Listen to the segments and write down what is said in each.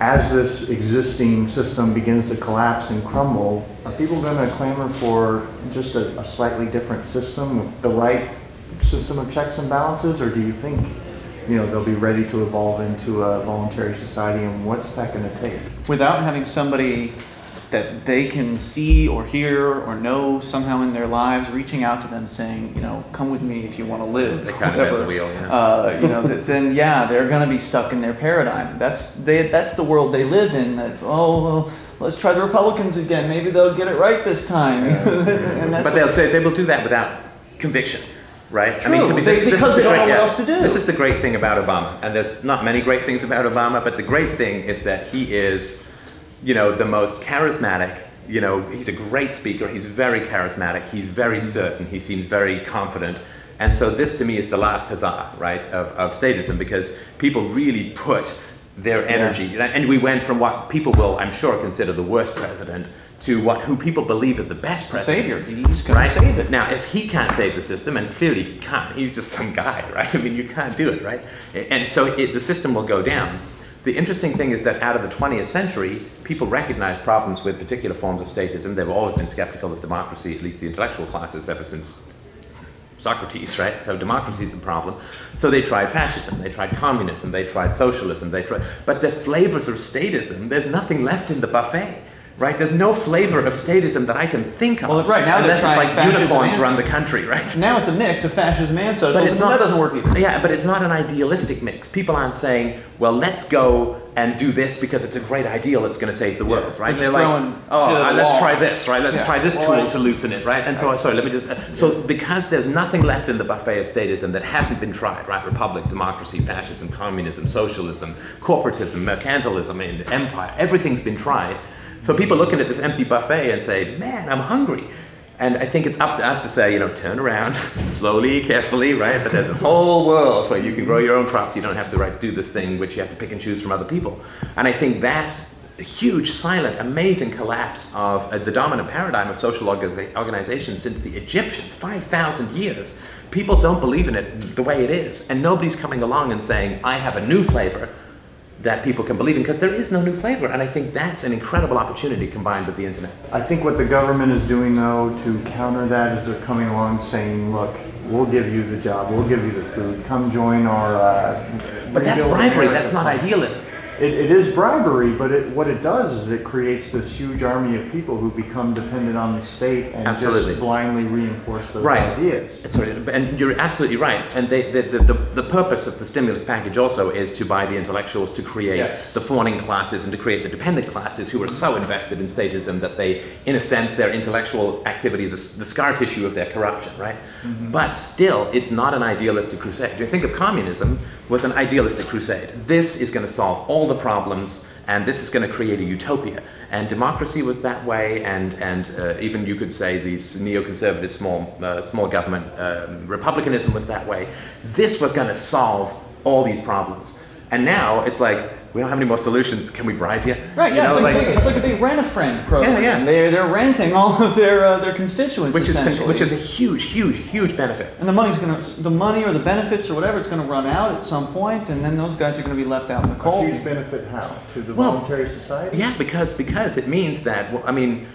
as this existing system begins to collapse and crumble, are people going to clamor for just a slightly different system, the right system of checks and balances, or do you think, you know, they'll be ready to evolve into a voluntary society, and what's that going to take? Without having somebody that they can see or hear or know somehow in their lives, reaching out to them saying, you know, come with me if you want to live. They kind of bend the wheel, yeah. You know, then yeah, they're going to be stuck in their paradigm. That's the world they live in. That, oh, well, let's try the Republicans again. Maybe they'll get it right this time. And that's but they will do that without conviction. Right? True, I mean, to me, because they don't know what else to do. This is the great thing about Obama, and there's not many great things about Obama, but the great thing is that he is, you know, the most charismatic. You know, he's a great speaker. He's very charismatic. He's very certain. He seems very confident. And so this, to me, is the last huzzah, right, of statism, because people really put their energy, and we went from what people will, I'm sure, consider the worst president to who people believe is the best president. Savior. He's going to save it. Now, if he can't save the system, and clearly he can't, he's just some guy, right? I mean, you can't do it, right? And so the system will go down. The interesting thing is that out of the 20th century, people recognized problems with particular forms of statism. They've always been skeptical of democracy, at least the intellectual classes, ever since Socrates, right? So democracy is a problem. So they tried fascism, they tried communism, they tried socialism, but the flavors of statism, there's nothing left in the buffet. Right? There's no flavor of statism that I can think of. Well, right now unless they're it's like unicorns run the country, right? Now it's a mix of fascism and socialism, but it's not, that doesn't work either. Yeah, but it's not an idealistic mix. People aren't saying, well, let's go and do this because it's a great ideal that's going to save the world, right? They're like, let's try this, right? Let's try this tool to loosen it, right? And so, sorry, let me just, so because there's nothing left in the buffet of statism that hasn't been tried, right? Republic, democracy, fascism, communism, socialism, corporatism, mercantilism, and empire, everything's been tried. So people looking at this empty buffet and say, man, I'm hungry. And I think it's up to us to say, you know, turn around, slowly, carefully, right? But there's a whole world where you can grow your own crops. You don't have to do this thing which you have to pick and choose from other people. And I think that huge, silent, amazing collapse of the dominant paradigm of social organization since the Egyptians, 5,000 years, people don't believe in it the way it is. And nobody's coming along and saying, I have a new flavor that people can believe in, because there is no new flavor, and I think that's an incredible opportunity combined with the internet. I think what the government is doing, though, to counter that is they're coming along saying, look, we'll give you the job, we'll give you the food, come join our... But that's bribery, that's not idealism. It is bribery, but what it does is it creates this huge army of people who become dependent on the state and just blindly reinforce those ideas. And you're absolutely right. And the purpose of the stimulus package also is to buy the intellectuals, to create the fawning classes and to create the dependent classes who are so invested in statism that they, in a sense, their intellectual activity is the scar tissue of their corruption, right? Mm-hmm. But still, it's not an idealistic crusade. You think of communism was an idealistic crusade. This is going to solve all the problems, and this is going to create a utopia. And democracy was that way, and even you could say these neoconservative small government republicanism was that way. This was going to solve all these problems. And now it's like, we don't have any more solutions. Can we bribe you? Right. Yeah. It's like a big rent-a-friend program. Yeah. They're renting all of their constituents, which is a huge benefit. And the money or the benefits or whatever, it's going to run out at some point, and then those guys are going to be left out in the cold. A huge benefit how? To the voluntary society? Yeah, because it means that, well, I mean,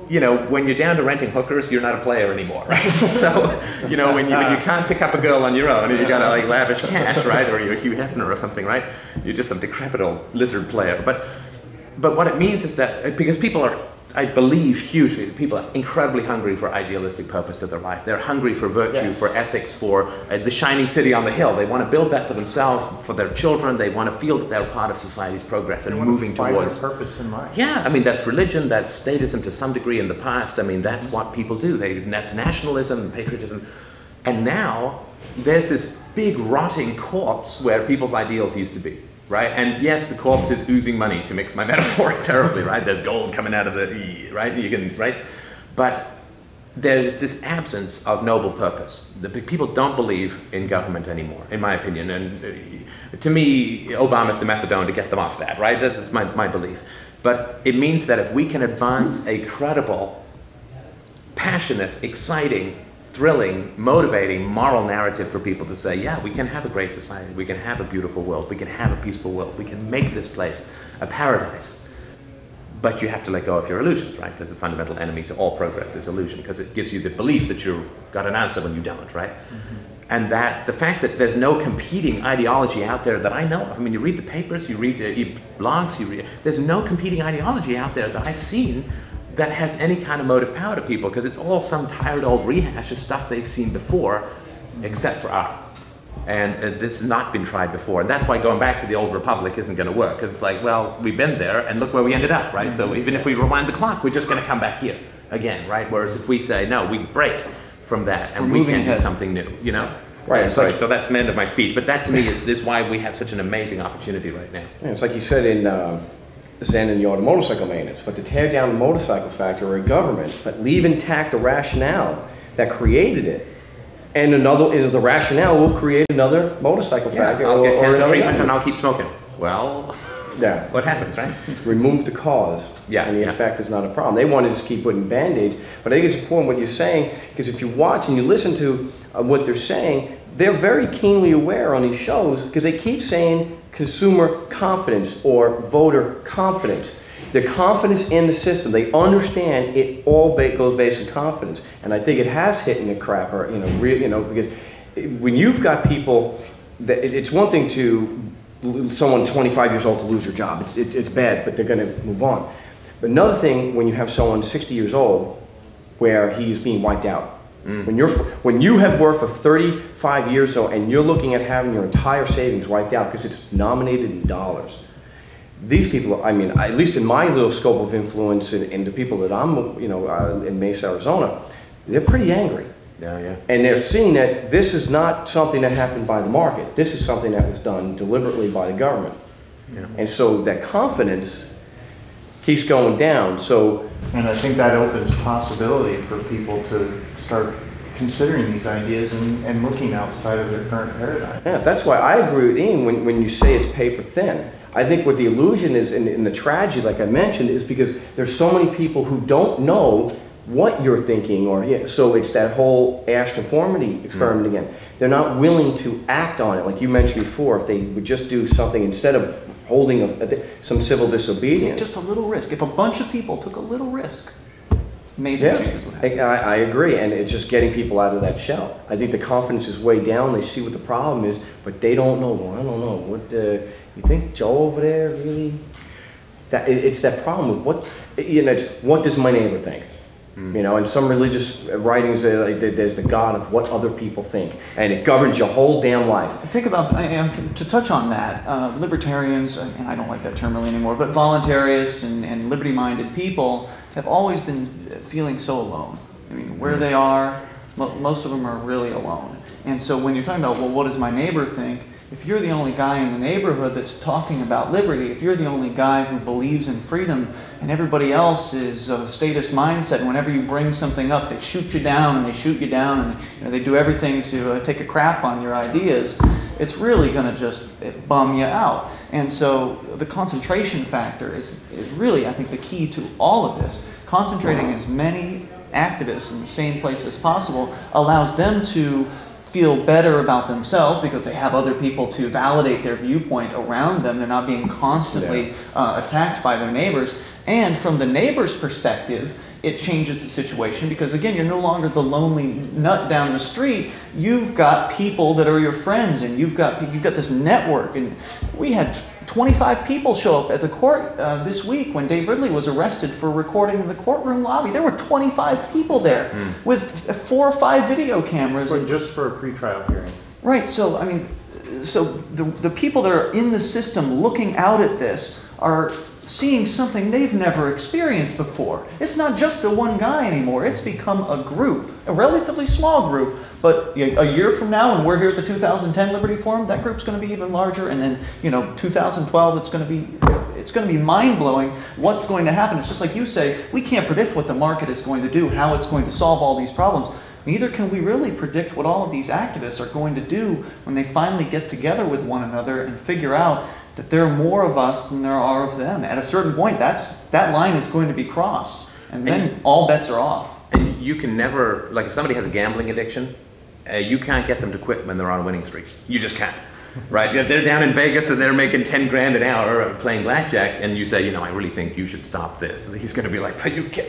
you know, when you're down to renting hookers, you're not a player anymore, right? So, you know, when you can't pick up a girl on your own and you got to like lavish cash, right? Or you're Hugh Hefner or something, right? You're just some decrepit old lizard player. But what it means is that, because people are, I believe hugely, people are incredibly hungry for idealistic purpose to their life. They're hungry for virtue, for ethics, for the shining city on the hill. They want to build that for themselves, for their children. They want to feel that they're part of society's progress and moving towards their purpose in life. Yeah, I mean, that's religion, that's statism to some degree in the past. I mean, that's what people do. That's nationalism and patriotism. And now there's this big rotting corpse where people's ideals used to be. Right? And yes, the corpse is oozing money, to mix my metaphor terribly, right? There's gold coming out of the, right? You can, right? But there's this absence of noble purpose. The people don't believe in government anymore, in my opinion. And to me, Obama's the methadone to get them off that, right? That's my belief. But it means that if we can advance a credible, passionate, exciting, thrilling, motivating, moral narrative for people to say, yeah, we can have a great society, we can have a beautiful world, we can have a peaceful world, we can make this place a paradise. But you have to let go of your illusions, right? Because the fundamental enemy to all progress is illusion, because it gives you the belief that you've got an answer when you don't, right? Mm-hmm. And that the fact that there's no competing ideology out there that I know of. I mean, you read the papers, you read blogs, there's no competing ideology out there that I've seen that has any kind of motive power to people, because it's all some tired old rehash of stuff they've seen before, except for ours. And this has not been tried before. And that's why going back to the old republic isn't going to work, because it's like, well, we've been there and look where we ended up, right? Mm-hmm. So even if we rewind the clock, we're just going to come back here again, right? Whereas if we say, no, we break from that and we can do something new, you know? Right. Sorry, so that's the end of my speech. But that to me is why we have such an amazing opportunity right now. Yeah, it's like you said in Zen and the auto motorcycle maintenance, but to tear down the motorcycle factory or a government, but leave intact the rationale that created it. And the rationale will create another motorcycle factory. I'll get cancer treatment and I'll keep smoking. Well, yeah. What happens, right? Remove the cause, and the effect is not a problem. They want to just keep putting Band-Aids, but I think it's important what you're saying, because if you watch and you listen to what they're saying, they're very keenly aware on these shows, because they keep saying consumer confidence or voter confidence. Their confidence in the system, they understand it all goes based on confidence, and I think it has hit in the crap, or because when you've got people, it's one thing to someone 25 years old to lose their job. It's bad, but they're going to move on. But another thing, when you have someone 60 years old, where he's being wiped out. Mm. When you have worked for 35 years or so, and you're looking at having your entire savings wiped out because it's nominated in dollars. These people, I mean, at least in my little scope of influence, and the people that I'm, in Mesa, Arizona, they're pretty angry. Yeah. And they're seeing that this is not something that happened by the market. This is something that was done deliberately by the government. Yeah. And so that confidence keeps going down. And I think that opens possibility for people to start considering these ideas and looking outside of their current paradigm. Yeah, that's why I agree with Ian when you say it's paper thin. I think what the illusion is, and the tragedy, like I mentioned, is because there's so many people who don't know what you're thinking, so it's that whole Ash conformity experiment again. They're not willing to act on it, like you mentioned before. If they would just do something instead of holding some civil disobedience. Just a little risk. If a bunch of people took a little risk, amazing changes would happen. I agree, and it's just getting people out of that shell. I think the confidence is way down. They see what the problem is, but they don't know. Well, I don't know. What you think, Joe over there really? It's that problem with what does my neighbor think? In some religious writings, there's the God of what other people think, and it governs your whole damn life. Think about, to touch on that, libertarians, and I don't like that term really anymore, but voluntarists and liberty-minded people have always been feeling so alone. I mean, where they are, most of them are really alone. And so when you're talking about, well, what does my neighbor think? If you're the only guy in the neighborhood that's talking about liberty, if you're the only guy who believes in freedom, and everybody else is of a status mindset, and whenever you bring something up, they shoot you down, and they shoot you down, and they do everything to take a crap on your ideas, it's really going to just bum you out. And so the concentration factor is really, I think, the key to all of this. Concentrating as many activists in the same place as possible allows them to feel better about themselves because they have other people to validate their viewpoint around them. They're not being constantly attacked by their neighbors. And from the neighbor's perspective, it changes the situation because, again, you're no longer the lonely nut down the street. You've got people that are your friends, and you've got this network. And we had 25 people show up at the court this week when Dave Ridley was arrested for recording in the courtroom lobby. There were 25 people there with 4 or 5 video cameras. Just for a pretrial hearing. Right. So, I mean, the people that are in the system looking out at this are seeing something they've never experienced before. It's not just the one guy anymore. It's become a group, a relatively small group, but a year from now, when we're here at the 2010 Liberty Forum, that group's going to be even larger, and then 2012, it's going to be mind-blowing what's going to happen. It's just like you say, we can't predict what the market is going to do, how it's going to solve all these problems. Neither can we really predict what all of these activists are going to do when they finally get together with one another and figure out that there are more of us than there are of them. At a certain point, that line is going to be crossed, and then all bets are off. And you can never, like if somebody has a gambling addiction, you can't get them to quit when they're on a winning streak. You just can't. Right? They're down in Vegas and they're making 10 grand an hour playing blackjack, and you say, you know, I really think you should stop this. And he's going to be like, but you can't.